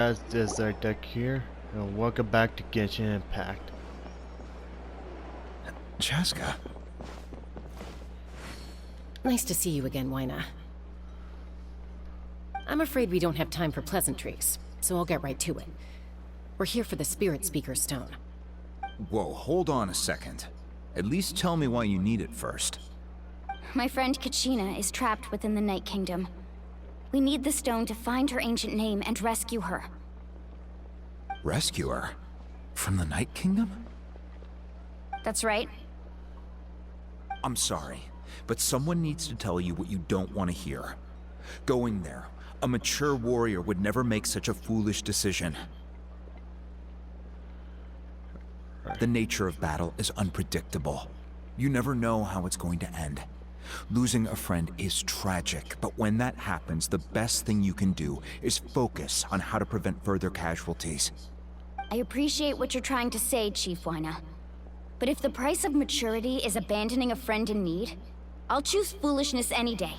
Guys, this is our deck here, and welcome back to Genshin Impact. Chaska. Nice to see you again, Wyna. I'm afraid we don't have time for pleasantries, so I'll get right to it. We're here for the Spirit Speaker Stone. Whoa, hold on a second. At least tell me why you need it first. My friend Kachina is trapped within the Night Kingdom. We need the stone to find her ancient name and rescue her. Rescue her? From the Night Kingdom? That's right. I'm sorry, but someone needs to tell you what you don't want to hear. Going there, a mature warrior would never make such a foolish decision. The nature of battle is unpredictable. You never know how it's going to end. Losing a friend is tragic, but when that happens, the best thing you can do is focus on how to prevent further casualties. I appreciate what you're trying to say, Chief Wyna. But if the price of maturity is abandoning a friend in need, I'll choose foolishness any day.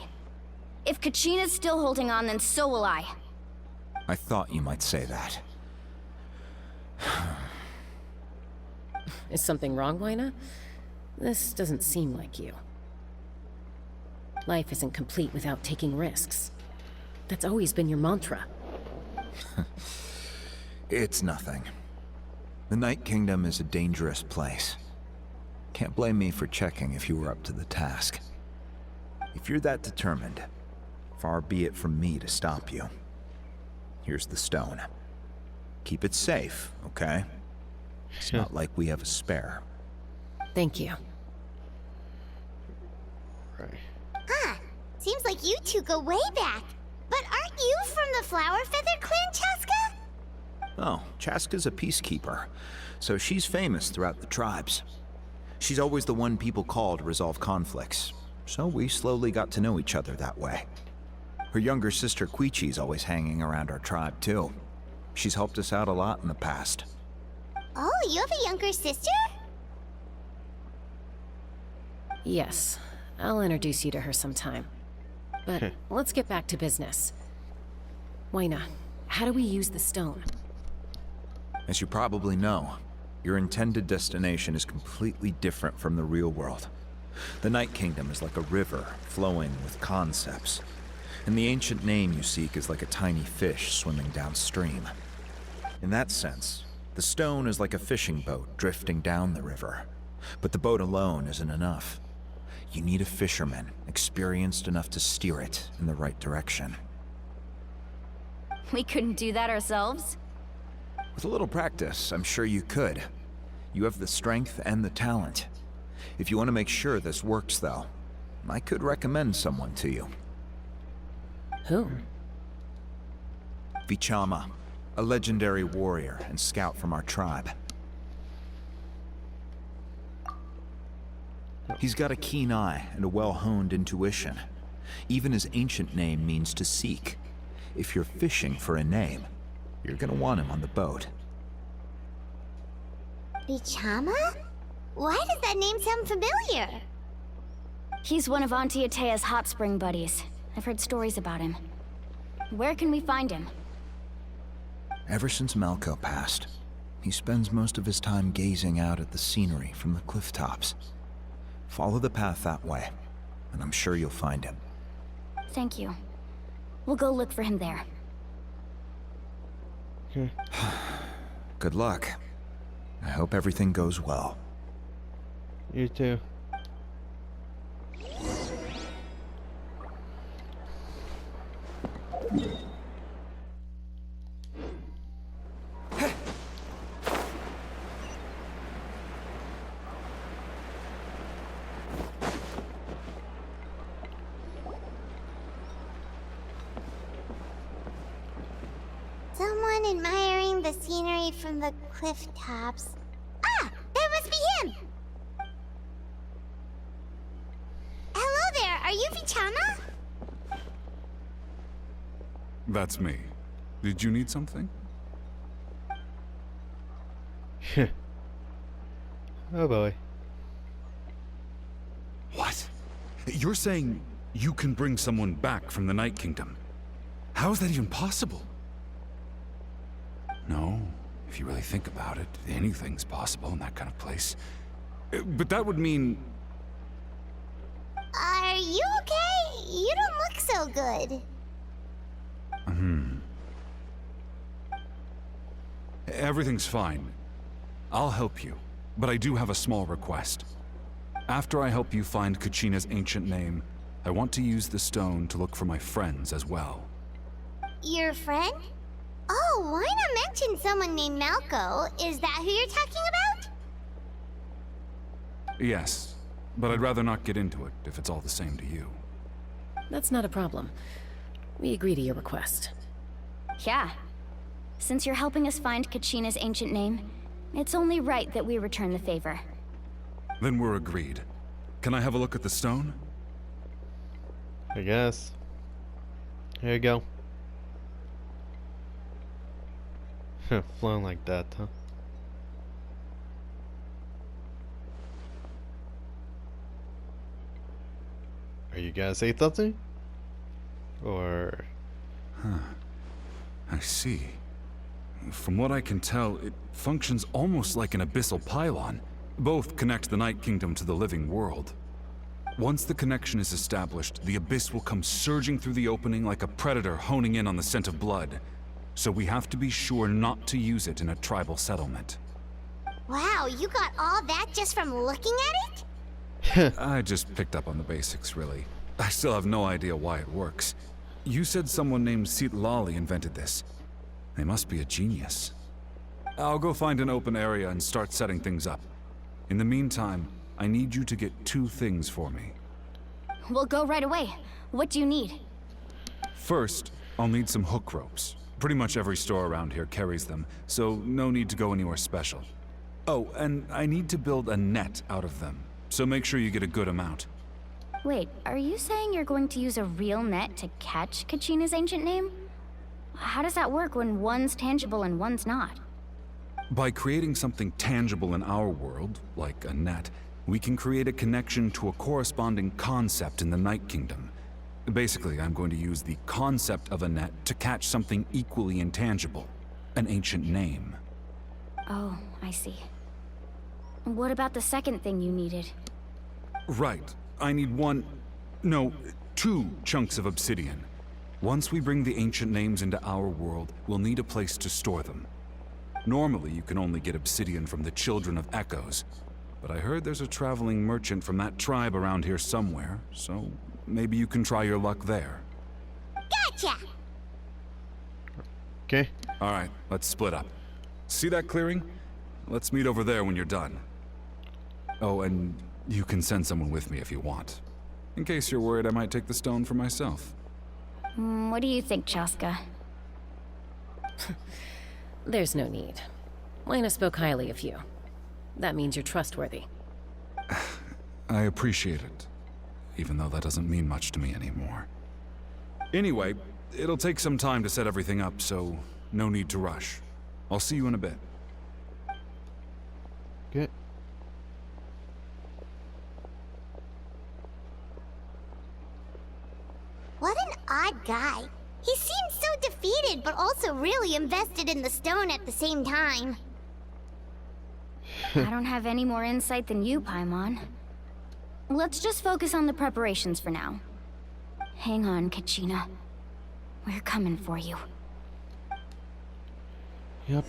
If Kachina's still holding on, then so will I. I thought you might say that. Is something wrong, Wyna? This doesn't seem like you. Life isn't complete without taking risks. That's always been your mantra. It's nothing. The Night Kingdom is a dangerous place. Can't blame me for checking if you were up to the task. If you're that determined, far be it from me to stop you. Here's the stone. Keep it safe, okay? It's not like we have a spare. Thank you. Right. Huh. Seems like you two go way back. But aren't you from the Flower Feather clan, Chaska? Oh, Chaska's a peacekeeper, so she's famous throughout the tribes. She's always the one people call to resolve conflicts, so we slowly got to know each other that way. Her younger sister Quichi's always hanging around our tribe, too. She's helped us out a lot in the past. Oh, you have a younger sister? Yes, I'll introduce you to her sometime. But let's get back to business. Wyna, how do we use the stone? As you probably know, your intended destination is completely different from the real world. The Night Kingdom is like a river flowing with concepts, and the ancient name you seek is like a tiny fish swimming downstream. In that sense, the stone is like a fishing boat drifting down the river, but the boat alone isn't enough. You need a fisherman experienced enough to steer it in the right direction. We couldn't do that ourselves? With a little practice, I'm sure you could. You have the strength and the talent. If you want to make sure this works, though, I could recommend someone to you. Who? Vichama, a legendary warrior and scout from our tribe. He's got a keen eye and a well-honed intuition. Even his ancient name means to seek. If you're fishing for a name, you're gonna want him on the boat. Bichama? Why does that name sound familiar? He's one of Auntie Atea's hot spring buddies. I've heard stories about him. Where can we find him? Ever since Malco passed, he spends most of his time gazing out at the scenery from the cliff tops. Follow the path that way, and I'm sure you'll find him. Thank you. We'll go look for him there. Good luck. I hope everything goes well. You too. Someone admiring the scenery from the cliff tops. Ah! That must be him! Hello there, are you Vichama? That's me. Did you need something? Oh boy. What? You're saying you can bring someone back from the Night Kingdom? How is that even possible? No, if you really think about it, anything's possible in that kind of place. But that would mean... Are you okay? You don't look so good. Everything's fine. I'll help you, but I do have a small request. After I help you find Kachina's ancient name, I want to use the stone to look for my friends as well. Your friend? Oh, why not mention someone named Malco? Is that who you're talking about? Yes, but I'd rather not get into it if it's all the same to you. That's not a problem. We agree to your request. Yeah. Since you're helping us find Kachina's ancient name, it's only right that we return the favor. Then we're agreed. Can I have a look at the stone? I guess. Here you go. Flown like that, huh? Are you gonna say something? Or... I see. From what I can tell, it functions almost like an abyssal pylon. Both connect the Night Kingdom to the living world. Once the connection is established, the abyss will come surging through the opening like a predator honing in on the scent of blood. So we have to be sure not to use it in a tribal settlement. Wow, you got all that just from looking at it? I just picked up on the basics, really. I still have no idea why it works. You said someone named Lali invented this. They must be a genius. I'll go find an open area and start setting things up. In the meantime, I need you to get 2 things for me. We'll go right away. What do you need? First, I'll need some hook ropes. Pretty much every store around here carries them, so no need to go anywhere special. Oh, and I need to build a net out of them, so make sure you get a good amount. Wait, are you saying you're going to use a real net to catch Kachina's ancient name? How does that work when one's tangible and one's not? By creating something tangible in our world, like a net, we can create a connection to a corresponding concept in the Night Kingdom. Basically, I'm going to use the concept of a net to catch something equally intangible, an ancient name. Oh, I see. What about the second thing you needed? Right. I need 2 chunks of obsidian. Once we bring the ancient names into our world, we'll need a place to store them. Normally, you can only get obsidian from the Children of Echoes, but I heard there's a traveling merchant from that tribe around here somewhere, so maybe you can try your luck there. Gotcha! Okay. Alright, let's split up. See that clearing? Let's meet over there when you're done. Oh, and you can send someone with me if you want. In case you're worried I might take the stone for myself. What do you think, Chaska? There's no need. Lena spoke highly of you. That means you're trustworthy. I appreciate it, even though that doesn't mean much to me anymore. Anyway, it'll take some time to set everything up, so no need to rush. I'll see you in a bit. Good. What an odd guy. He seems so defeated, but also really invested in the stone at the same time. I don't have any more insight than you, Paimon. Let's just focus on the preparations for now. Hang on, Kachina. We're coming for you. Yep.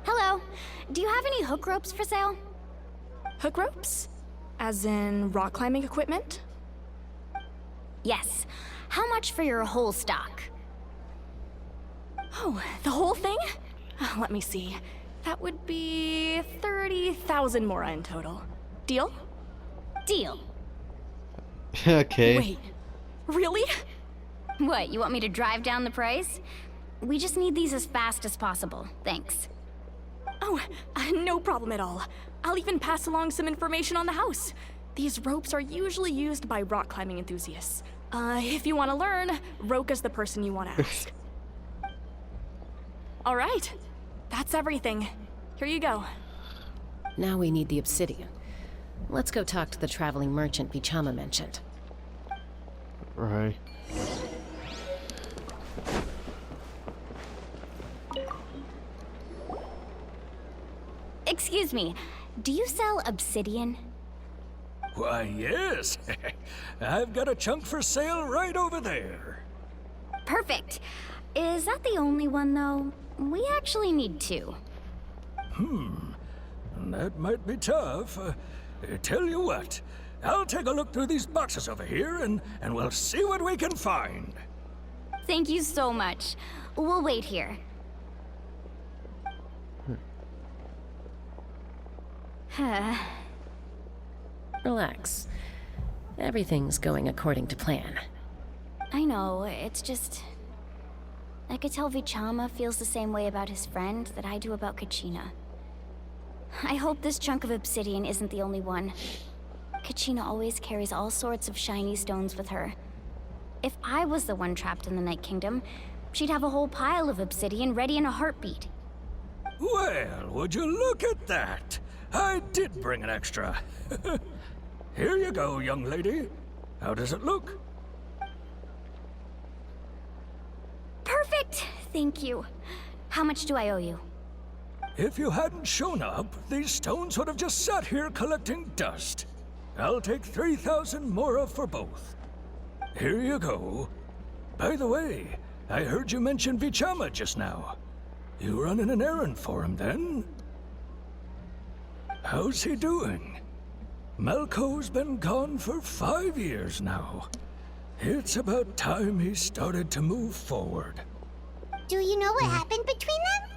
Hello. Do you have any hook ropes for sale? Hook ropes? As in rock climbing equipment? Yes. How much for your whole stock? Oh, the whole thing? Let me see. That would be 30,000 mora in total. Deal? Deal. Okay. Wait, really? What, you want me to drive down the price? We just need these as fast as possible. Thanks. Oh, no problem at all. I'll even pass along some information on the house. These ropes are usually used by rock climbing enthusiasts. If you want to learn, Roka's the person you want to ask. All right, that's everything. Here you go. Now we need the obsidian. Let's go talk to the traveling merchant Vichama mentioned. Right. Excuse me, do you sell obsidian? Why, yes. I've got a chunk for sale right over there. Perfect. Is that the only one, though? We actually need two. That might be tough. Tell you what, I'll take a look through these boxes over here and we'll see what we can find. Thank you so much. We'll wait here. Relax. Everything's going according to plan. I know, it's just... I could tell Vichama feels the same way about his friend that I do about Kachina. I hope this chunk of obsidian isn't the only one. Kachina always carries all sorts of shiny stones with her. If I was the one trapped in the Night Kingdom, she'd have a whole pile of obsidian ready in a heartbeat. Well, would you look at that? I did bring an extra. Here you go, young lady. How does it look? Perfect! Thank you. How much do I owe you? If you hadn't shown up, these stones would have just sat here collecting dust. I'll take 3,000 mora for both. Here you go. By the way, I heard you mention Vichama just now. You running an errand for him, then? How's he doing? Malco's been gone for 5 years now. It's about time he started to move forward. Do you know what happened between them?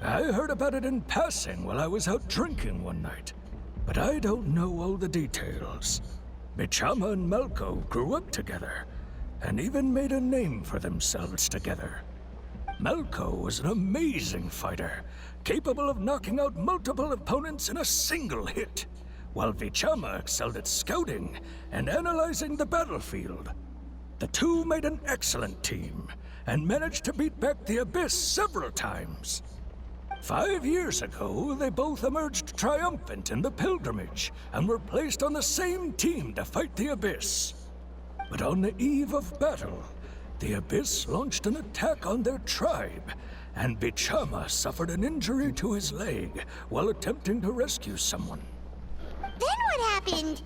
I heard about it in passing while I was out drinking one night, but I don't know all the details. Vichama and Malco grew up together, and even made a name for themselves together. Malco was an amazing fighter, capable of knocking out multiple opponents in a single hit, while Vichama excelled at scouting and analyzing the battlefield. The two made an excellent team, and managed to beat back the Abyss several times. 5 years ago, they both emerged triumphant in the pilgrimage, and were placed on the same team to fight the Abyss. But on the eve of battle, the Abyss launched an attack on their tribe, and Vichama suffered an injury to his leg while attempting to rescue someone. Then what happened?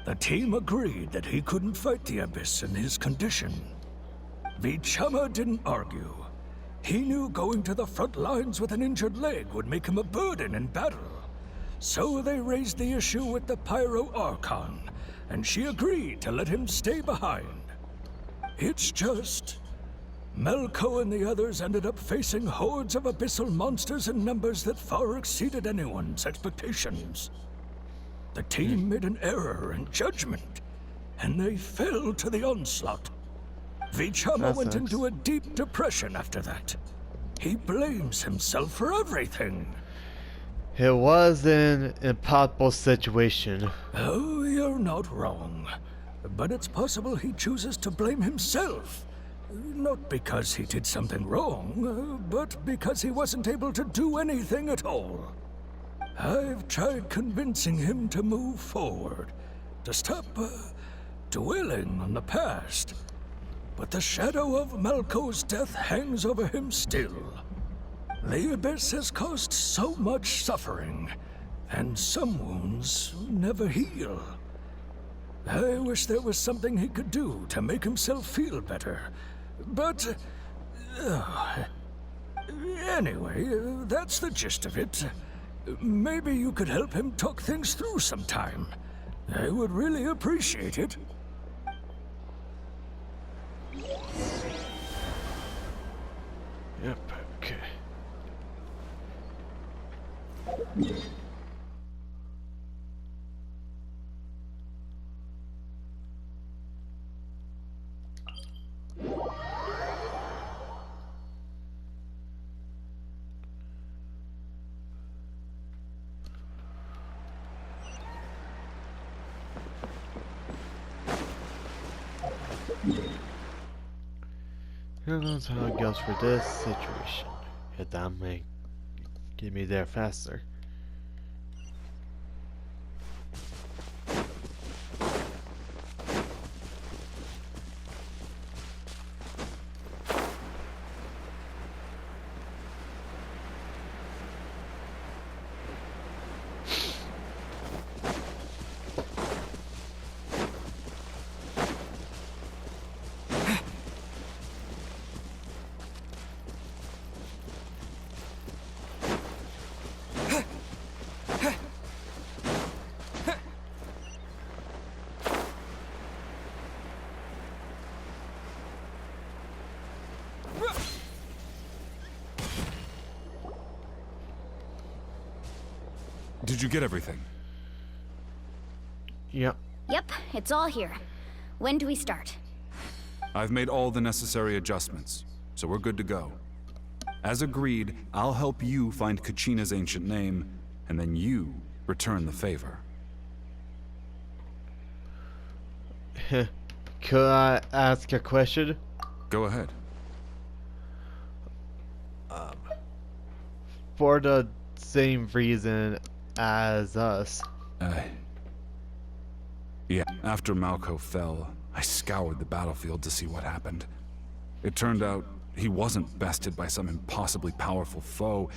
The team agreed that he couldn't fight the Abyss in his condition. Vichama didn't argue. He knew going to the front lines with an injured leg would make him a burden in battle. So they raised the issue with the Pyro Archon, and she agreed to let him stay behind. It's just... Malco and the others ended up facing hordes of abyssal monsters in numbers that far exceeded anyone's expectations. The team made an error in judgment, and they fell to the onslaught. Vichama That went sucks. into a deep depression after that. He blames himself for everything. It was an impossible situation. Oh, you're not wrong. But it's possible he chooses to blame himself. Not because he did something wrong, but because he wasn't able to do anything at all. I've tried convincing him to move forward, to stop dwelling on the past. But the shadow of Malco's death hangs over him still. The Abyss has caused so much suffering, and some wounds never heal. I wish there was something he could do to make himself feel better, but... anyway, that's the gist of it. Maybe you could help him talk things through sometime. I would really appreciate it. Yep, okay. Who knows how it goes for this situation? If that may get me there faster. Did you get everything? Yep. Yep, it's all here. When do we start? I've made all the necessary adjustments, so we're good to go. As agreed, I'll help you find Kachina's ancient name, and then you return the favor. Could I ask a question? Go ahead. For the same reason as us. Yeah, after Malco fell, I scoured the battlefield to see what happened. It turned out he wasn't bested by some impossibly powerful foe.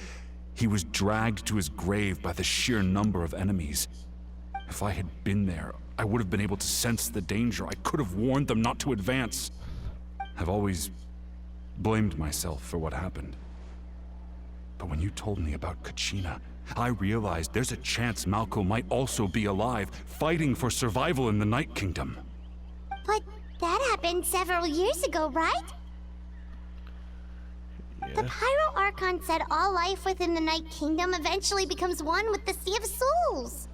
He was dragged to his grave by the sheer number of enemies. If I had been there, I would have been able to sense the danger. I could have warned them not to advance. I've always blamed myself for what happened. But when you told me about Kachina, I realized there's a chance Malco might also be alive, fighting for survival in the Night Kingdom. But that happened several years ago, right? The Yeah. Pyro Archon said all life within the Night Kingdom eventually becomes one with the Sea of Souls.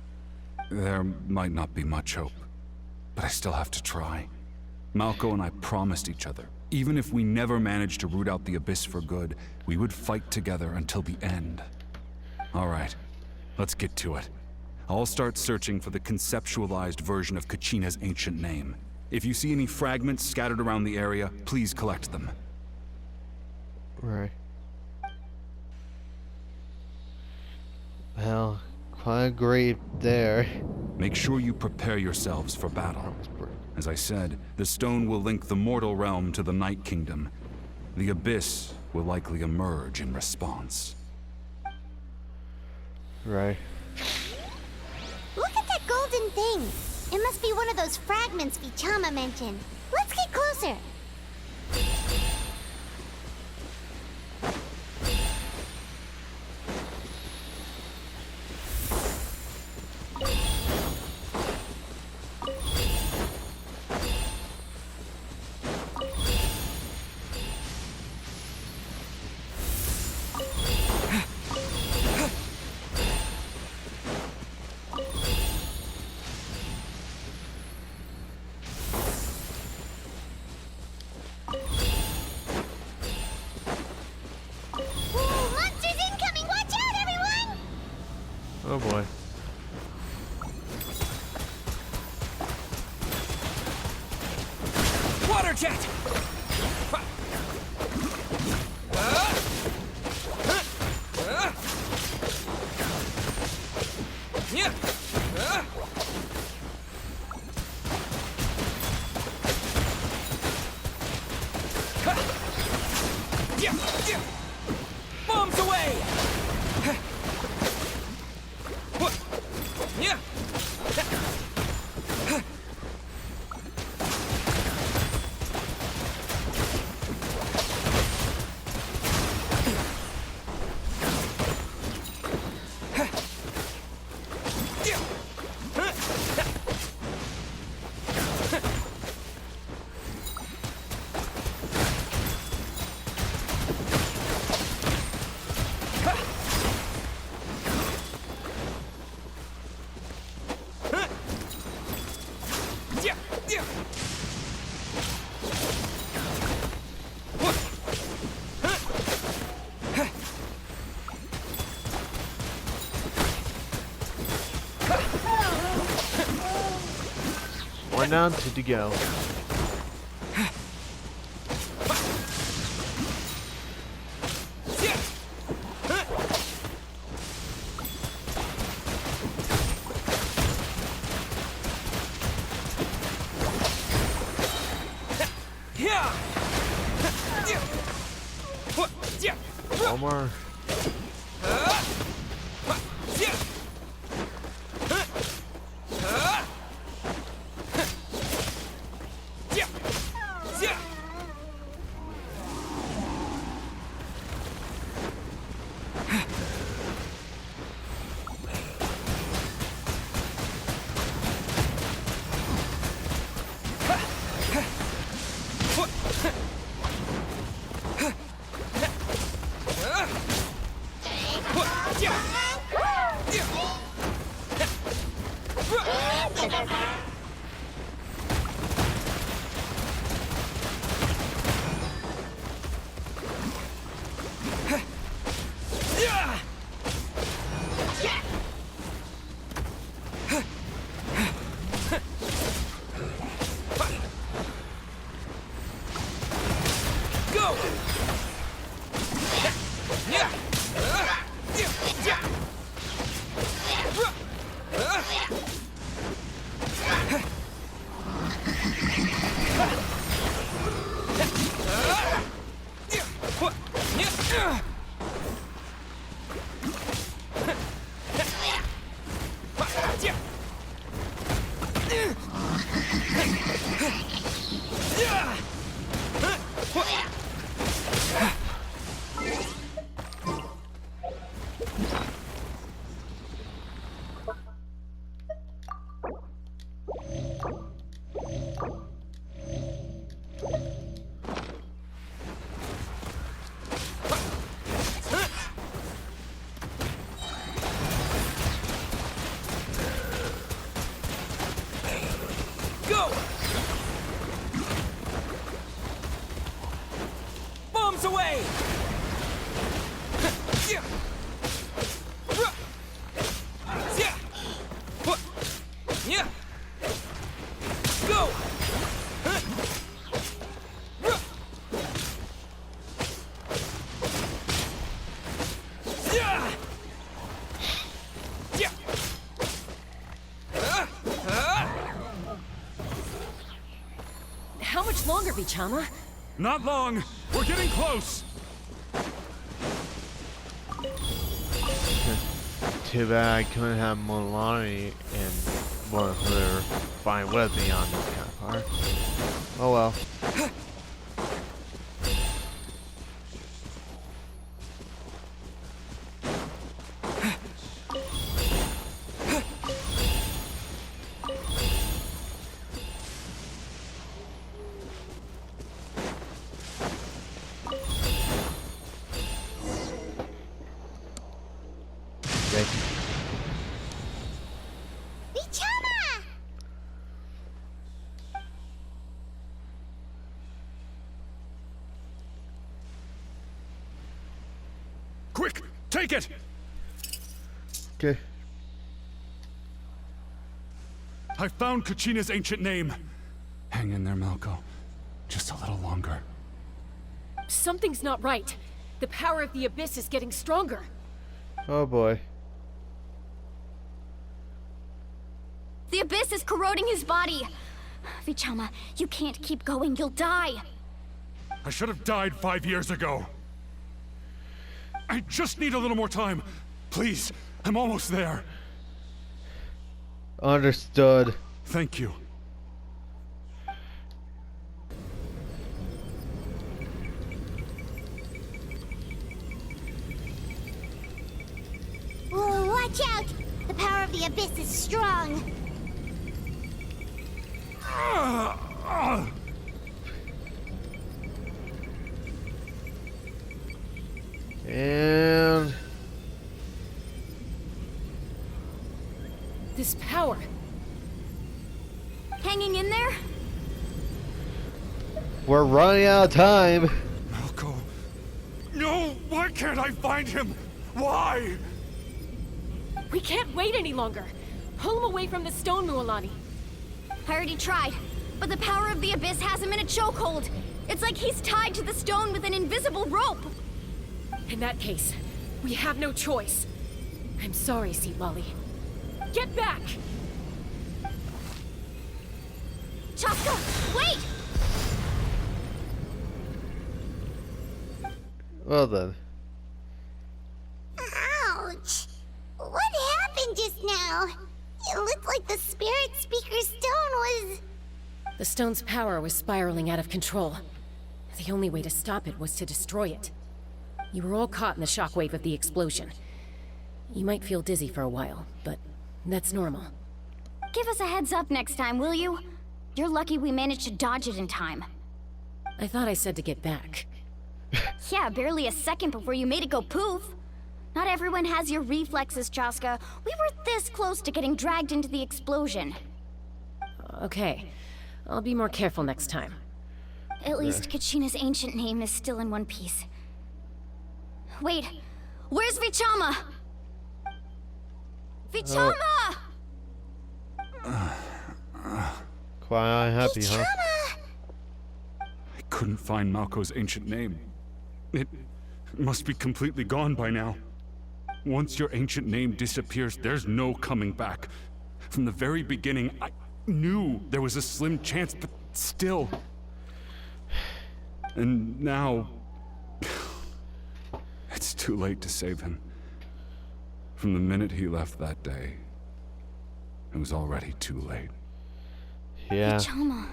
There might not be much hope, but I still have to try. Malco and I promised each other, even if we never managed to root out the Abyss for good, we would fight together until the end. All right, let's get to it. I'll start searching for the conceptualized version of Kachina's ancient name. If you see any fragments scattered around the area, please collect them. Right. Well, quite great there. Make sure you prepare yourselves for battle. As I said, the stone will link the mortal realm to the Night Kingdom. The Abyss will likely emerge in response. Right. Look at that golden thing. It must be one of those fragments Vichama mentioned. Let's get closer. Ooh, monsters incoming! Watch out, everyone! Oh boy. Water jet! Bombs away! One down, two to go. One more. Bombs away! Go! How much longer, Bichama? Not long. We're getting close. Too bad I couldn't have Milani and one of her fine with me on this kind of part. Oh well. Bichama! Quick, take it! Okay. I found Kachina's ancient name. Hang in there, Malco. Just a little longer. Something's not right. The power of the Abyss is getting stronger. Oh boy. The Abyss is corroding his body. Vichama, you can't keep going. You'll die. I should have died 5 years ago. I just need a little more time. Please, I'm almost there. Understood. Thank you. Whoa, watch out! The power of the Abyss is strong. And This power. Hanging in there? we're running out of time. Malco. No, why can't I find him? Why? We can't wait any longer. Pull him away from the stone, Mualani. I already tried, but the power of the Abyss has him in a chokehold. It's like he's tied to the stone with an invisible rope. In that case, we have no choice. I'm sorry, Seat Lolly. Get back! Chaska, wait! Well then. Ouch! What happened just now? It looked like the spirit speaker stone was... The stone's power was spiraling out of control. The only way to stop it was to destroy it. You were all caught in the shockwave of the explosion. You might feel dizzy for a while, but that's normal. Give us a heads up next time, will you? You're lucky we managed to dodge it in time. I thought I said to get back. Yeah, barely a second before you made it go poof. Not everyone has your reflexes, Chaska. We were this close to getting dragged into the explosion. Okay, I'll be more careful next time. At least Kachina's ancient name is still in one piece. Wait, where's Vichama? Vichama! Quite unhappy, huh? I couldn't find Malko's ancient name. It must be completely gone by now. Once your ancient name disappears, there's no coming back. From the very beginning, I knew there was a slim chance, but still. And now... it's too late to save him. From the minute he left that day, it was already too late. Yeah. Vichama.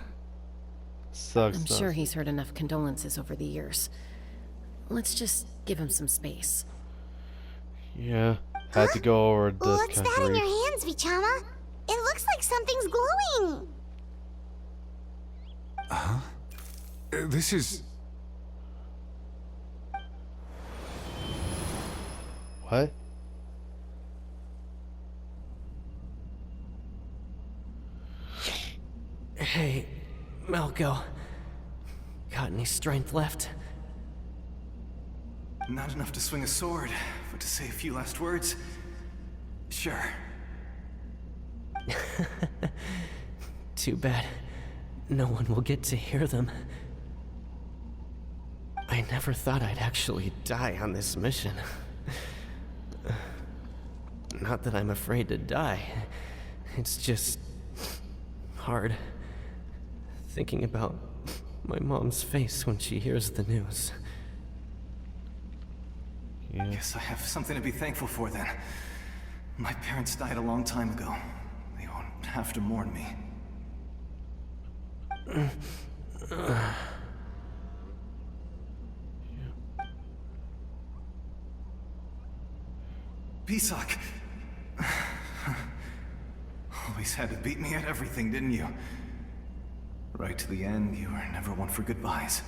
Sucks. I'm sure he's heard enough condolences over the years. Let's just give him some space. Yeah. Had to go over this What's that in country. your hands, Vichama? It looks like something's glowing. This is... What? Hey, Malko. Got any strength left? Not enough to swing a sword, but to say a few last words? Sure. Too bad. No one will get to hear them. I never thought I'd actually die on this mission. Not that I'm afraid to die. It's just... hard. Thinking about my mom's face when she hears the news. Yeah. Guess I have something to be thankful for then. My parents died a long time ago. They won't have to mourn me. Pisak! Always had to beat me at everything, didn't you? Right to the end, you were never one for goodbyes.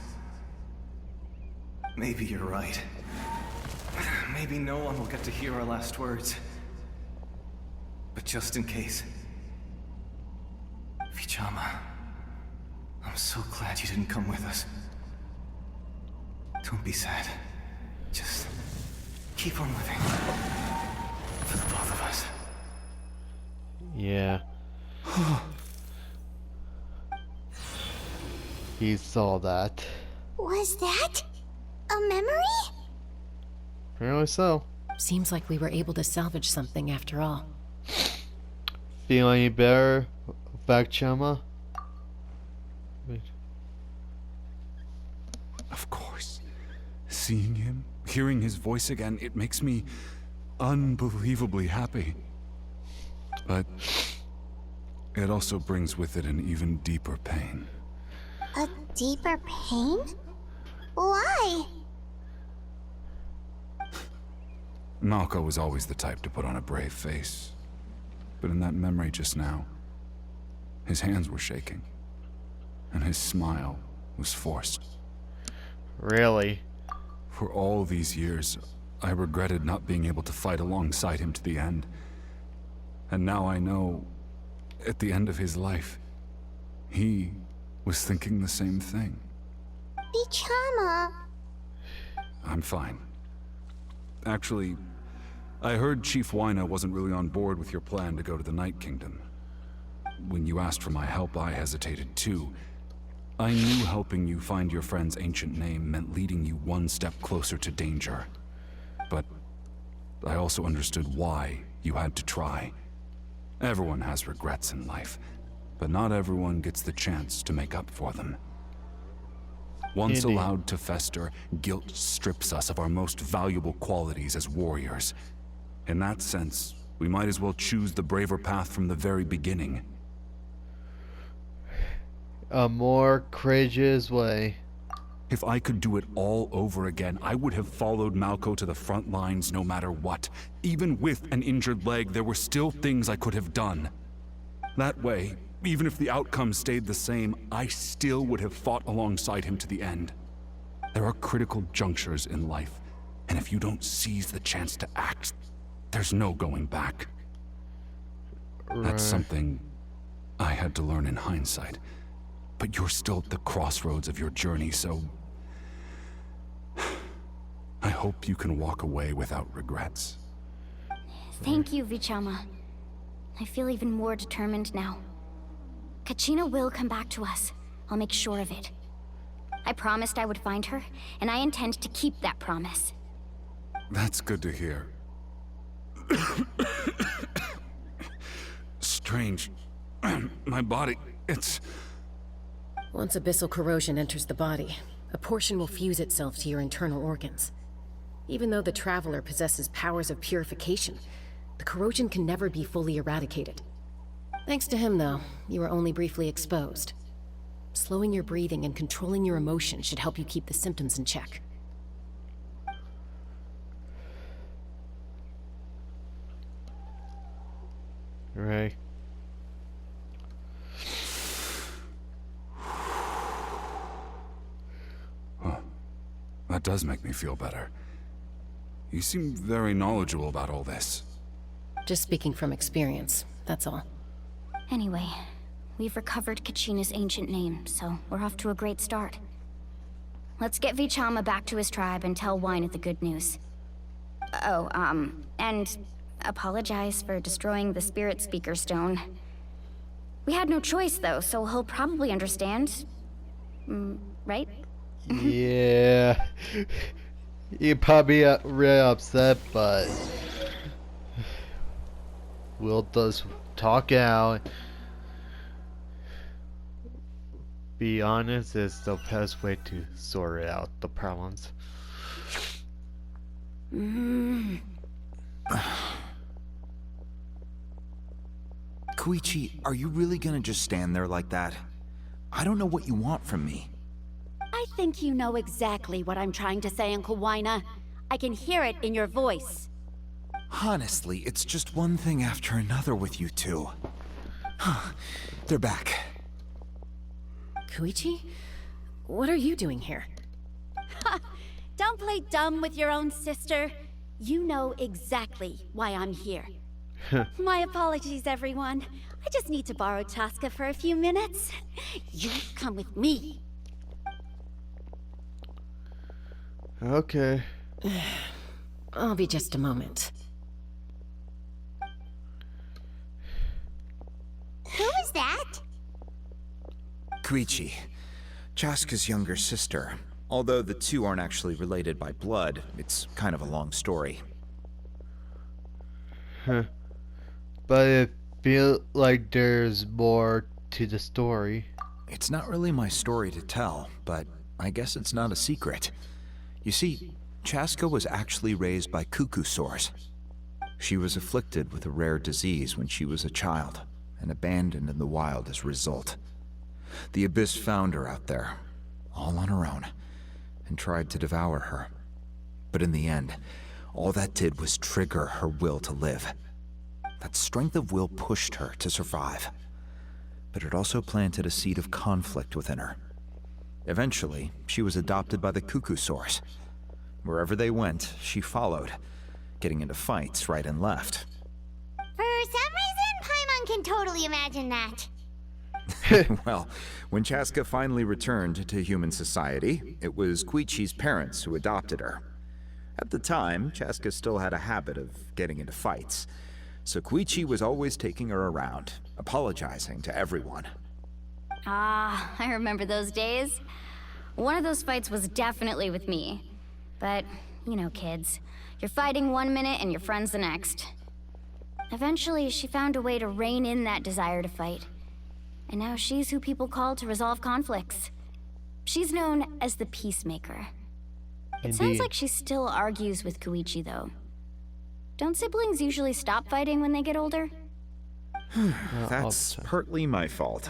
Maybe you're right. Maybe no one will get to hear our last words. But just in case... Vichama, I'm so glad you didn't come with us. Don't be sad. Just keep on living. For the both of us. Yeah. He saw that. Was that a memory? Apparently so. Seems like we were able to salvage something after all. Feel any better, Vichama? Of course. Seeing him, hearing his voice again, it makes me unbelievably happy. But it also brings with it an even deeper pain. A deeper pain? Why? Malko was always the type to put on a brave face. But in that memory just now, his hands were shaking, and his smile was forced. Really? For all these years, I regretted not being able to fight alongside him to the end. And now I know, at the end of his life, he was thinking the same thing. Vichama. I'm fine. Actually, I heard Chief Wyna wasn't really on board with your plan to go to the Night Kingdom. When you asked for my help, I hesitated too. I knew helping you find your friend's ancient name meant leading you one step closer to danger. But I also understood why you had to try. Everyone has regrets in life, but not everyone gets the chance to make up for them. Once Indeed. allowed to fester, guilt strips us of our most valuable qualities as warriors. In that sense, we might as well choose the braver path from the very beginning. A more courageous way. If I could do it all over again, I would have followed Malco to the front lines no matter what. Even with an injured leg, there were still things I could have done. That way, even if the outcome stayed the same, I still would have fought alongside him to the end. There are critical junctures in life, and if you don't seize the chance to act, there's no going back. That's something I had to learn in hindsight. But you're still at the crossroads of your journey, so I hope you can walk away without regrets. Thank you, Vichama. I feel even more determined now. Kachina will come back to us. I'll make sure of it. I promised I would find her, and I intend to keep that promise. That's good to hear. Strange. My body, it's... Once abyssal corrosion enters the body, a portion will fuse itself to your internal organs. Even though the Traveler possesses powers of purification, the corrosion can never be fully eradicated. Thanks to him, though, you were only briefly exposed. Slowing your breathing and controlling your emotions should help you keep the symptoms in check. Right. That does make me feel better. You seem very knowledgeable about all this. Just speaking from experience, that's all. Anyway, we've recovered Kachina's ancient name, so we're off to a great start. Let's get Vichama back to his tribe and tell Wyneth the good news. Oh, and apologize for destroying the Spirit Speaker Stone. We had no choice, though, so he'll probably understand. Right? Yeah. You'd probably really upset, but Will does talk out. Be honest, it's the best way to sort out the problems. Koichi, are you really gonna just stand there like that? I don't know what you want from me. I think you know exactly what I'm trying to say, Uncle Wyna. I can hear it in your voice. Honestly, it's just one thing after another with you two. They're back. Koichi? What are you doing here? Don't play dumb with your own sister. You know exactly why I'm here. My apologies, everyone. I just need to borrow Chaska for a few minutes. You come with me. Okay. I'll be just a moment. Who is that? Koichi, Chaska's younger sister. Although the two aren't actually related by blood, it's kind of a long story. But it feels like there's more to the story. It's not really my story to tell, but I guess it's not a secret. You see, Chaska was actually raised by cuckoo sores. She was afflicted with a rare disease when she was a child, and abandoned in the wild as a result. The Abyss found her out there, all on her own, and tried to devour her. But in the end, all that did was trigger her will to live. That strength of will pushed her to survive. But it also planted a seed of conflict within her. Eventually, she was adopted by the cuckoo sores. Wherever they went, she followed, getting into fights right and left. For some reason, Paimon can totally imagine that. Well, when Chaska finally returned to human society, it was Koichi's parents who adopted her. At the time, Chaska still had a habit of getting into fights, so Koichi was always taking her around, apologizing to everyone. Ah, I remember those days. One of those fights was definitely with me. But, you know, kids. You're fighting one minute and your friend's the next. Eventually, she found a way to rein in that desire to fight. And now she's who people call to resolve conflicts. She's known as the Peacemaker. It sounds Indeed. like she still argues with Koichi, though. Don't siblings usually stop fighting when they get older? That's partly my fault.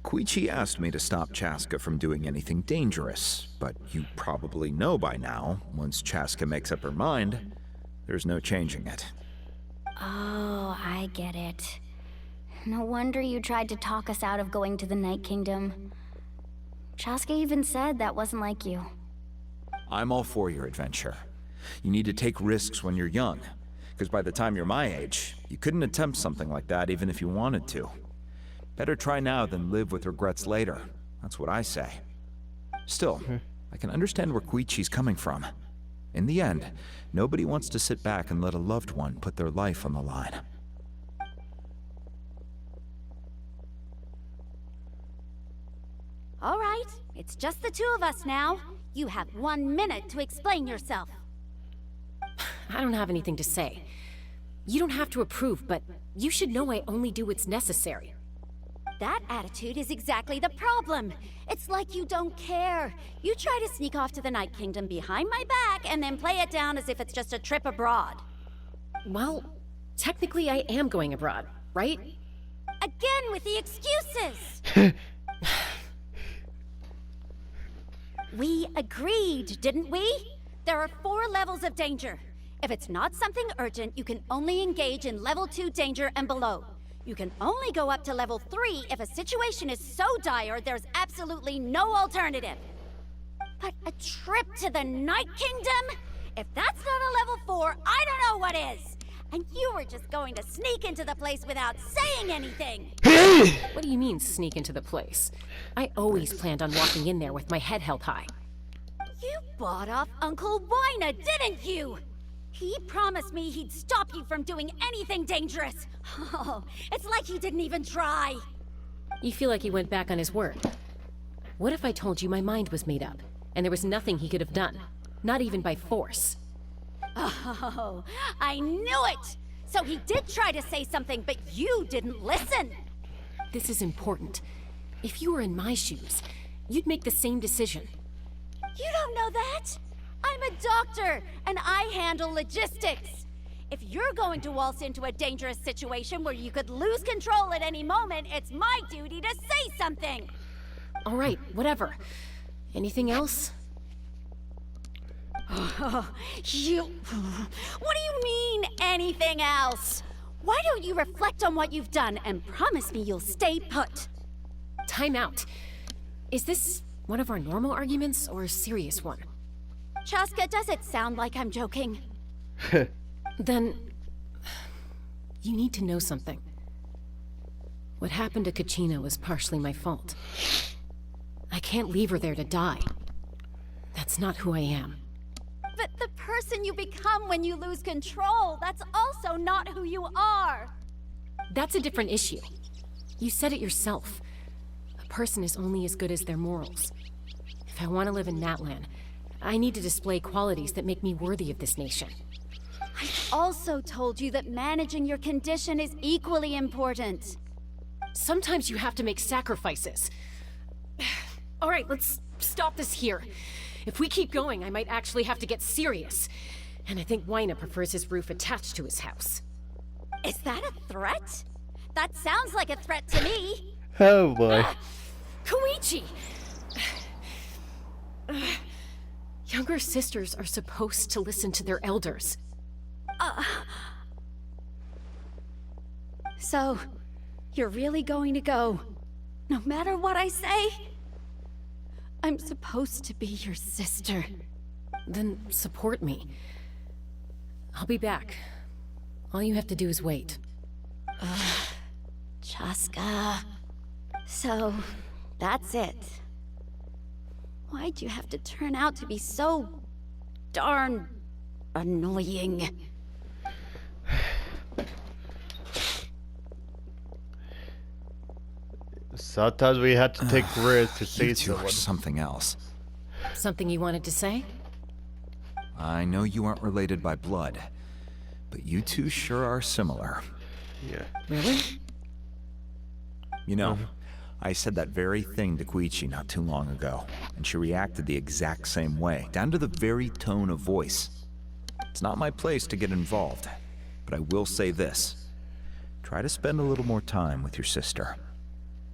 Koichi asked me to stop Chaska from doing anything dangerous, but you probably know by now, once Chaska makes up her mind, there's no changing it. Oh, I get it. No wonder you tried to talk us out of going to the Night Kingdom. Chaska even said that wasn't like you. I'm all for your adventure. You need to take risks when you're young, because by the time you're my age, you couldn't attempt something like that even if you wanted to. Better try now than live with regrets later. That's what I say. Still, I can understand where Koichi's coming from. In the end, nobody wants to sit back and let a loved one put their life on the line. All right, it's just the two of us now. You have 1 minute to explain yourself. I don't have anything to say. You don't have to approve, but you should know I only do what's necessary. That attitude is exactly the problem. It's like you don't care. You try to sneak off to the Night Kingdom behind my back and then play it down as if it's just a trip abroad. Well, technically I am going abroad, right? Again with the excuses! We agreed, didn't we? There are 4 levels of danger. If it's not something urgent, you can only engage in level 2 danger and below. You can only go up to level 3 if a situation is so dire there's absolutely no alternative. But a trip to the Night Kingdom? If that's not a level 4, I don't know what is! And you were just going to sneak into the place without saying anything! What do you mean, sneak into the place? I always planned on walking in there with my head held high. You bought off Uncle Wina, didn't you? He promised me he'd stop you from doing anything dangerous. Oh, it's like he didn't even try. You feel like he went back on his word. What if I told you my mind was made up, and there was nothing he could have done? Not even by force. Oh, I knew it! So he did try to say something, but you didn't listen. This is important. If you were in my shoes, you'd make the same decision. You don't know that? I'm a doctor, and I handle logistics. If you're going to waltz into a dangerous situation where you could lose control at any moment, it's my duty to say something. All right, whatever. Anything else? What do you mean, anything else? Why don't you reflect on what you've done and promise me you'll stay put? Time out. Is this one of our normal arguments or a serious one? Chaska, does it sound like I'm joking? Then... you need to know something. What happened to Kachina was partially my fault. I can't leave her there to die. That's not who I am. But the person you become when you lose control, that's also not who you are. That's a different issue. You said it yourself. A person is only as good as their morals. If I want to live in Natlan, I need to display qualities that make me worthy of this nation. I also told you that managing your condition is equally important. Sometimes you have to make sacrifices. All right, let's stop this here. If we keep going, I might actually have to get serious. And I think Wina prefers his roof attached to his house. Is that a threat? That sounds like a threat to me. Oh boy. Koichi! Younger sisters are supposed to listen to their elders. So, you're really going to go, no matter what I say? I'm supposed to be your sister. Then support me. I'll be back. All you have to do is wait. Chaska. So, that's it. Why'd you have to turn out to be so darn annoying? Sometimes we had to take risks to You save two are someone. something else. Something you wanted to say? I know you aren't related by blood, but you two sure are similar. Yeah. Really? You know, I said that very thing to Koichi not too long ago, and she reacted the exact same way, down to the very tone of voice. It's not my place to get involved, but I will say this. Try to spend a little more time with your sister.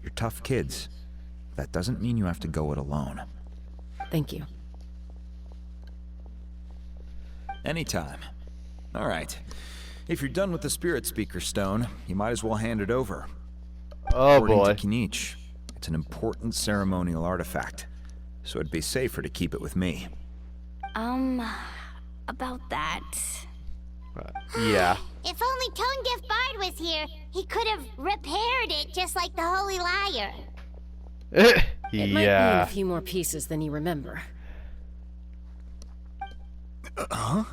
You're tough kids. That doesn't mean you have to go it alone. Thank you. Anytime. All right. If you're done with the Spirit Speaker Stone, you might as well hand it over. Oh According boy. to Kinich, it's an important ceremonial artifact, so it'd be safer to keep it with me. About that. Yeah. If only Tone Deaf Bard was here, he could have repaired it just like the Holy Liar. It might be in Yeah. a few more pieces than you remember. Huh?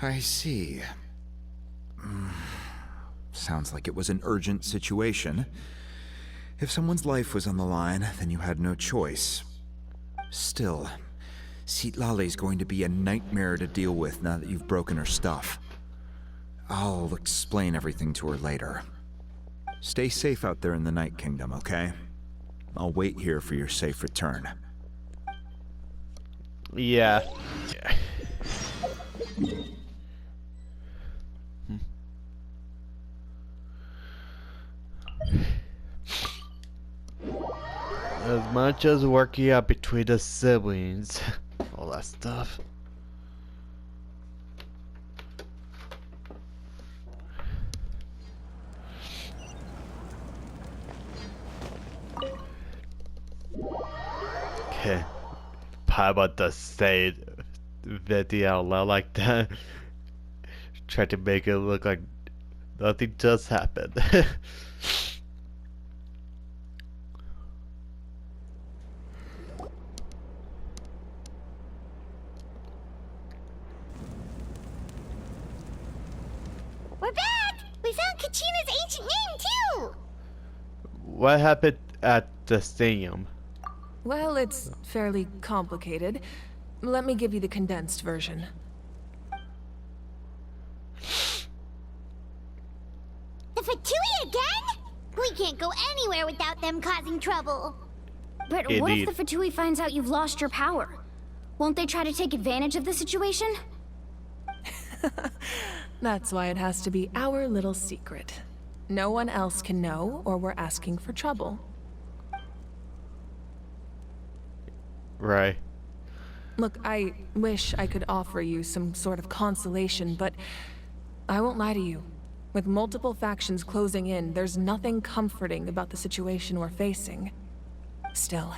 I see. Sounds like it was an urgent situation. If someone's life was on the line, then you had no choice. Still, Citlali's going to be a nightmare to deal with now that you've broken her stuff. I'll explain everything to her later. Stay safe out there in the Night Kingdom, okay? I'll wait here for your safe return. Yeah. As much as working out between the siblings, all that stuff. Okay, how about the say video out loud like that? Try to make it look like nothing just happened. We're back! We found Kachina's ancient name, too! What happened at the stadium? Well, it's fairly complicated. Let me give you the condensed version. The Fatui again? We can't go anywhere without them causing trouble. But what if Indeed. the Fatui finds out you've lost your power? Won't they try to take advantage of the situation? That's why it has to be our little secret. No one else can know, or we're asking for trouble. Right. Look, I wish I could offer you some sort of consolation, but I won't lie to you. With multiple factions closing in, there's nothing comforting about the situation we're facing. Still,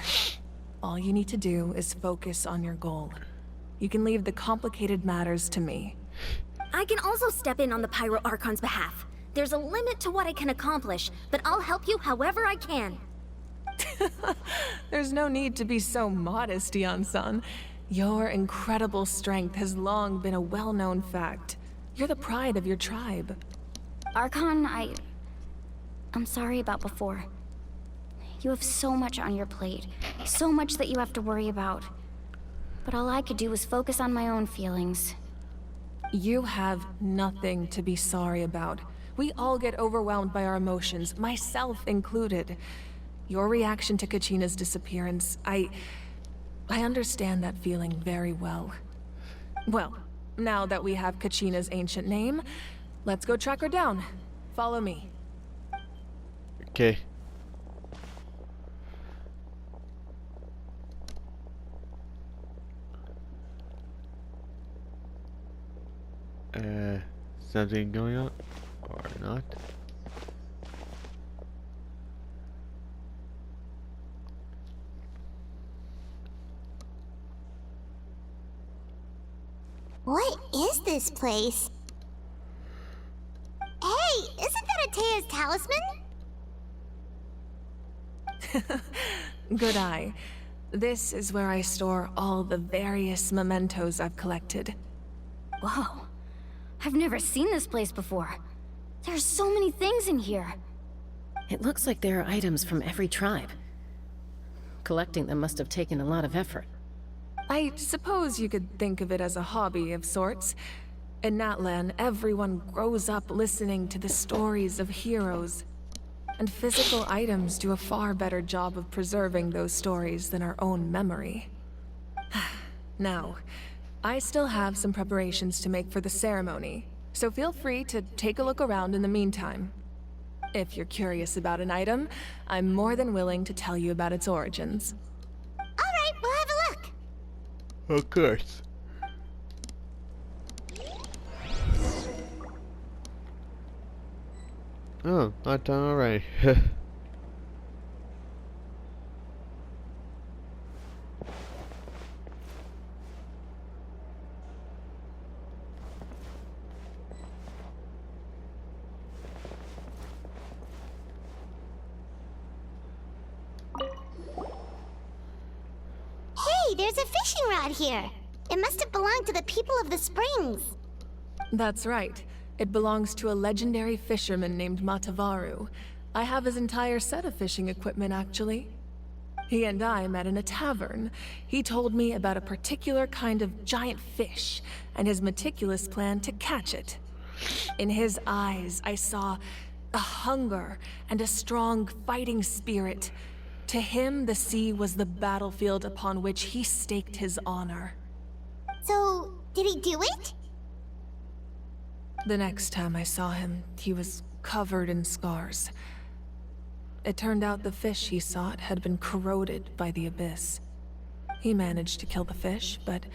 all you need to do is focus on your goal. You can leave the complicated matters to me. I can also step in on the Pyro Archon's behalf. There's a limit to what I can accomplish, but I'll help you however I can. There's no need to be so modest, Yan-san. Your incredible strength has long been a well-known fact. You're the pride of your tribe. Archon, I'm sorry about before. You have so much on your plate. So much that you have to worry about. But all I could do was focus on my own feelings. You have nothing to be sorry about. We all get overwhelmed by our emotions, myself included. Your reaction to Kachina's disappearance, I understand that feeling very well. Well, now that we have Kachina's ancient name, let's go track her down. Follow me. Okay. Something going on? Or not? What is this place? Hey, isn't that Atea's talisman? Good eye. This is where I store all the various mementos I've collected. Whoa. I've never seen this place before. There's so many things in here. It looks like there are items from every tribe. Collecting them must have taken a lot of effort. I suppose you could think of it as a hobby of sorts. In Natlan, everyone grows up listening to the stories of heroes. And physical items do a far better job of preserving those stories than our own memory. Now, I still have some preparations to make for the ceremony, so feel free to take a look around in the meantime. If you're curious about an item, I'm more than willing to tell you about its origins. Alright, we'll have a look. Of course. Oh, I've done already. Hey, there's a fishing rod here. It must have belonged to the people of the springs. That's right. It belongs to a legendary fisherman named Matavaru. I have his entire set of fishing equipment, actually. He and I met in a tavern. He told me about a particular kind of giant fish, and his meticulous plan to catch it. In his eyes, I saw a hunger and a strong fighting spirit. To him, the sea was the battlefield upon which he staked his honor. So, did he do it? The next time I saw him, he was covered in scars. It turned out the fish he sought had been corroded by the abyss. He managed to kill the fish, but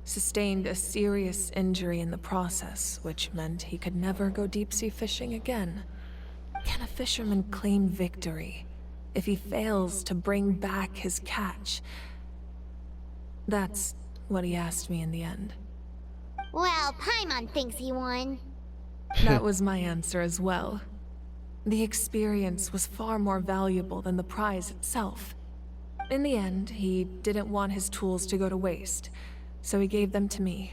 sustained a serious injury in the process, which meant he could never go deep-sea fishing again. Can a fisherman claim victory if he fails to bring back his catch? That's what he asked me in the end. Well, Paimon thinks he won. That was my answer as well. The experience was far more valuable than the prize itself. In the end, he didn't want his tools to go to waste, so he gave them to me.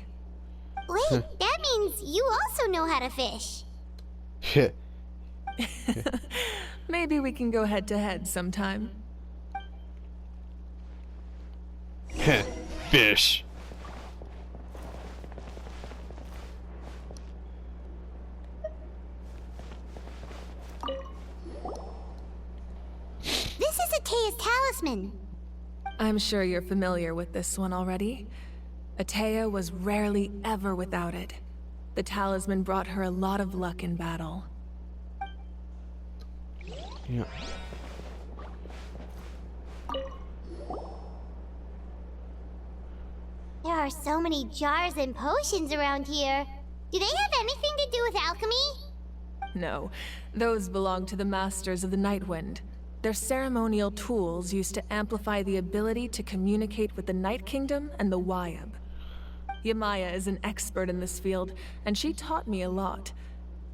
Wait, that means you also know how to fish. Maybe we can go head-to-head sometime. Fish. This is Atea's talisman. I'm sure you're familiar with this one already. Atea was rarely ever without it. The talisman brought her a lot of luck in battle. Yeah. There are so many jars and potions around here. Do they have anything to do with alchemy? No, those belong to the Masters of the Nightwind. They're ceremonial tools used to amplify the ability to communicate with the Night Kingdom and the Wyab. Yamaya is an expert in this field, and she taught me a lot.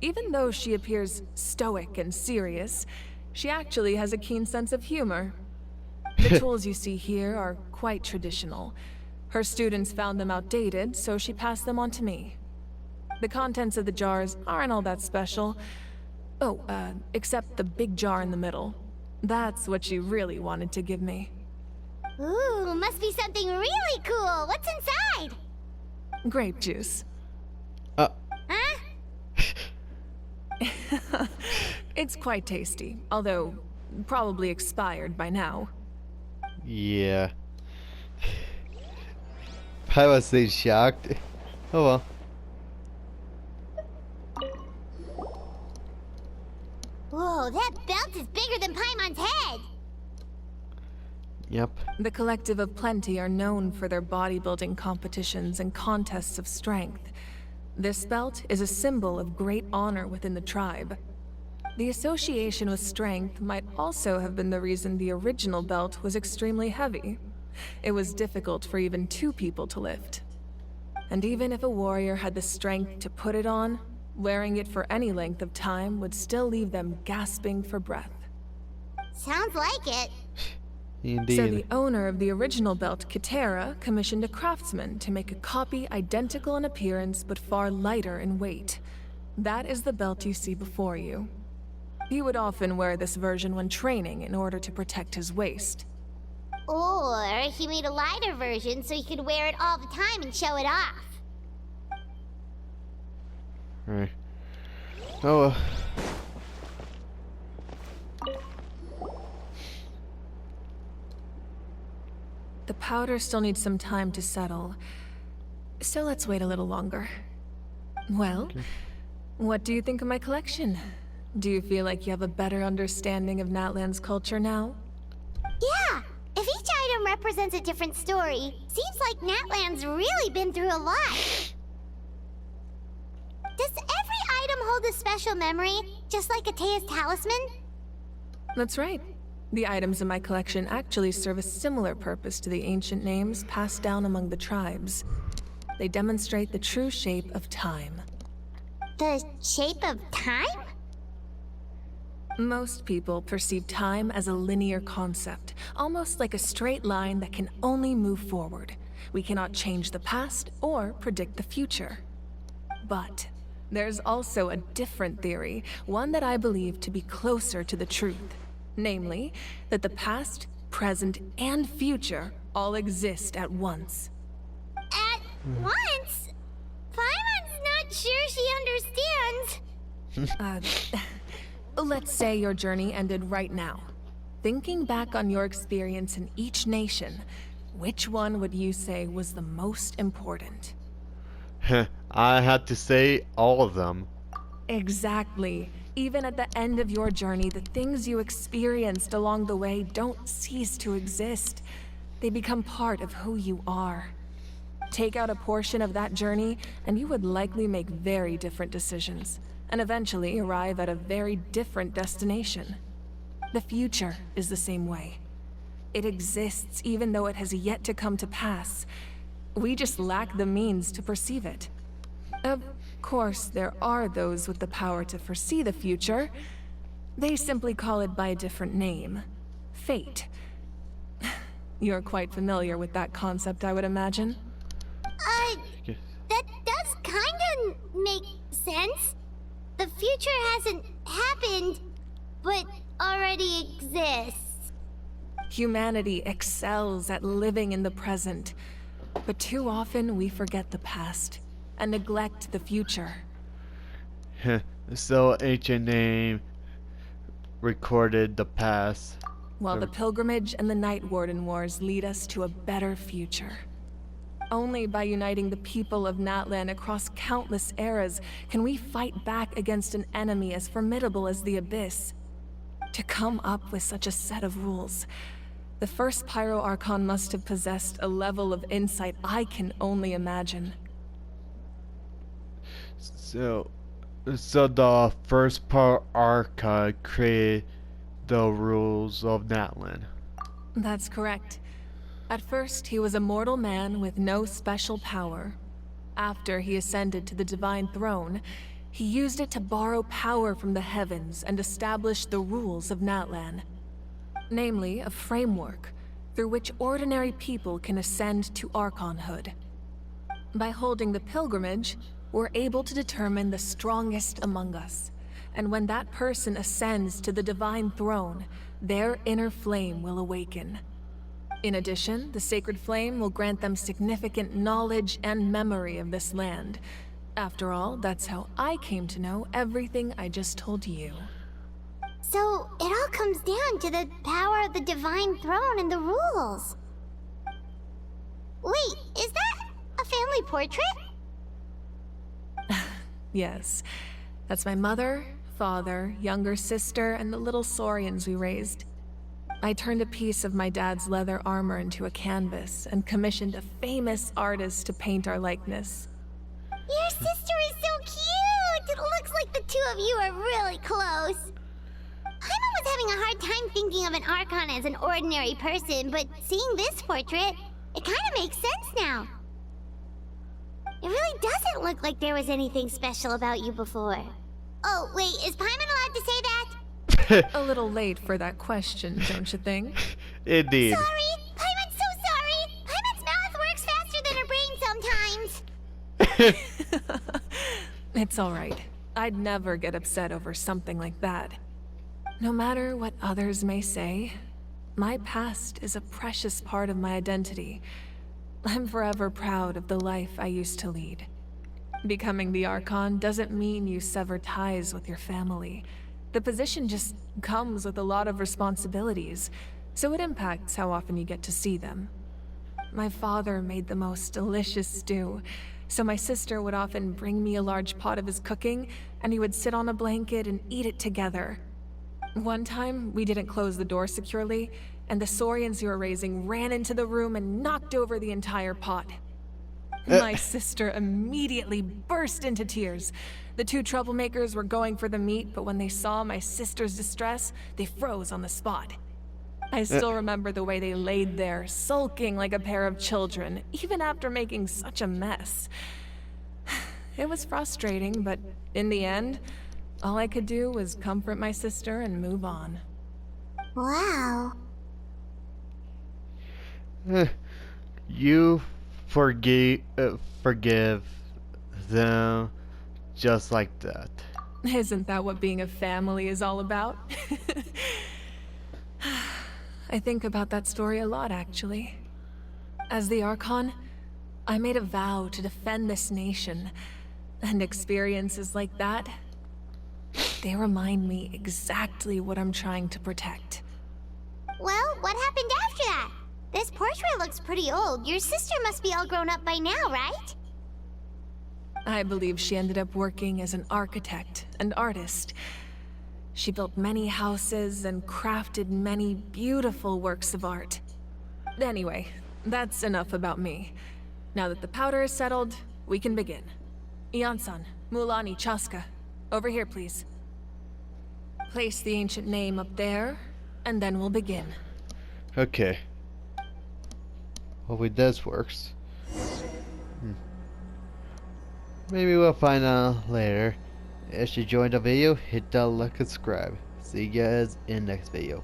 Even though she appears stoic and serious, she actually has a keen sense of humor. The tools you see here are quite traditional. Her students found them outdated, so she passed them on to me. The contents of the jars aren't all that special. Oh, except the big jar in the middle. That's what she really wanted to give me. Ooh, must be something really cool. What's inside? Grape juice. Huh? It's quite tasty, although probably expired by now. Yeah. I was so shocked. Oh well. Whoa, that belt is bigger than Paimon's head! Yep. The Collective of Plenty are known for their bodybuilding competitions and contests of strength. This belt is a symbol of great honor within the tribe. The association with strength might also have been the reason the original belt was extremely heavy. It was difficult for even two people to lift. And even if a warrior had the strength to put it on, wearing it for any length of time would still leave them gasping for breath. Sounds like it. Indeed. So the owner of the original belt, Kitera, commissioned a craftsman to make a copy identical in appearance but far lighter in weight. That is the belt you see before you. He would often wear this version when training in order to protect his waist. Or he made a lighter version so he could wear it all the time and show it off. Right. Oh. The powder still needs some time to settle, so let's wait a little longer. Well, what do you think of my collection? Do you feel like you have a better understanding of Natlan's culture now? Yeah! If each item represents a different story, seems like Natlan's really been through a lot. Does every item hold a special memory, just like Atea's talisman? That's right. The items in my collection actually serve a similar purpose to the ancient names passed down among the tribes. They demonstrate the true shape of time. The shape of time? Most people perceive time as a linear concept, almost like a straight line that can only move forward. We cannot change the past or predict the future. But there's also a different theory, one that I believe to be closer to the truth. Namely, that the past, present, and future all exist at once. At once? Paimon's not sure she understands. Let's say your journey ended right now. Thinking back on your experience in each nation, which one would you say was the most important? I had to say all of them. Exactly. Even at the end of your journey, the things you experienced along the way don't cease to exist. They become part of who you are. Take out a portion of that journey, and you would likely make very different decisions, and eventually arrive at a very different destination. The future is the same way. It exists even though it has yet to come to pass. We just lack the means to perceive it. Of course, there are those with the power to foresee the future. They simply call it by a different name. Fate. You're quite familiar with that concept, I would imagine. That does kinda make sense. The future hasn't happened, but already exists. Humanity excels at living in the present, but too often we forget the past and neglect the future. So ancient name recorded the past. While the pilgrimage and the Night Warden Wars lead us to a better future. Only by uniting the people of Natlan across countless eras can we fight back against an enemy as formidable as the Abyss. To come up with such a set of rules, the first Pyro Archon must have possessed a level of insight I can only imagine. So the first part Arca created the rules of Natlan. That's correct. At first, he was a mortal man with no special power. After he ascended to the Divine Throne, he used it to borrow power from the heavens and establish the rules of Natlan. Namely, a framework through which ordinary people can ascend to Archonhood. By holding the pilgrimage, we're able to determine the strongest among us. And when that person ascends to the Divine Throne, their inner flame will awaken. In addition, the Sacred Flame will grant them significant knowledge and memory of this land. After all, that's how I came to know everything I just told you. So, it all comes down to the power of the Divine Throne and the rules. Wait, is that a family portrait? Yes. That's my mother, father, younger sister, and the little saurians we raised. I turned a piece of my dad's leather armor into a canvas and commissioned a famous artist to paint our likeness. Your sister is so cute! It looks like the two of you are really close. Paimon was having a hard time thinking of an Archon as an ordinary person, but seeing this portrait, it kind of makes sense now. It really doesn't look like there was anything special about you before. Oh, wait, is Paimon allowed to say that? A little late for that question, don't you think? Indeed. Sorry! Paimon's so sorry! Paimon's mouth works faster than her brain sometimes! It's alright. I'd never get upset over something like that. No matter what others may say, my past is a precious part of my identity. I'm forever proud of the life I used to lead. Becoming the Archon doesn't mean you sever ties with your family. The position just comes with a lot of responsibilities, so it impacts how often you get to see them. My father made the most delicious stew, so my sister would often bring me a large pot of his cooking, and he would sit on a blanket and eat it together. One time, we didn't close the door securely, and the Saurians you were raising ran into the room and knocked over the entire pot. My sister immediately burst into tears. The two troublemakers were going for the meat, but when they saw my sister's distress, they froze on the spot. I still remember the way they laid there, sulking like a pair of children, even after making such a mess. It was frustrating, but in the end, all I could do was comfort my sister and move on. Wow. You forgive them just like that. Isn't that what being a family is all about? I think about that story a lot, actually. As the Archon, I made a vow to defend this nation, and experiences like that, they remind me exactly what I'm trying to protect. Well, what happened after that? This portrait looks pretty old. Your sister must be all grown up by now, right? I believe she ended up working as an architect and artist. She built many houses and crafted many beautiful works of art. Anyway, that's enough about me. Now that the powder is settled, we can begin. Ian-san, Mulani, Chaska, over here, please. Place the ancient name up there, and then we'll begin. Okay. Hopefully this works. Maybe we'll find out later. If you enjoyed the video, hit that like and subscribe. See you guys in the next video.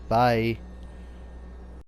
Bye.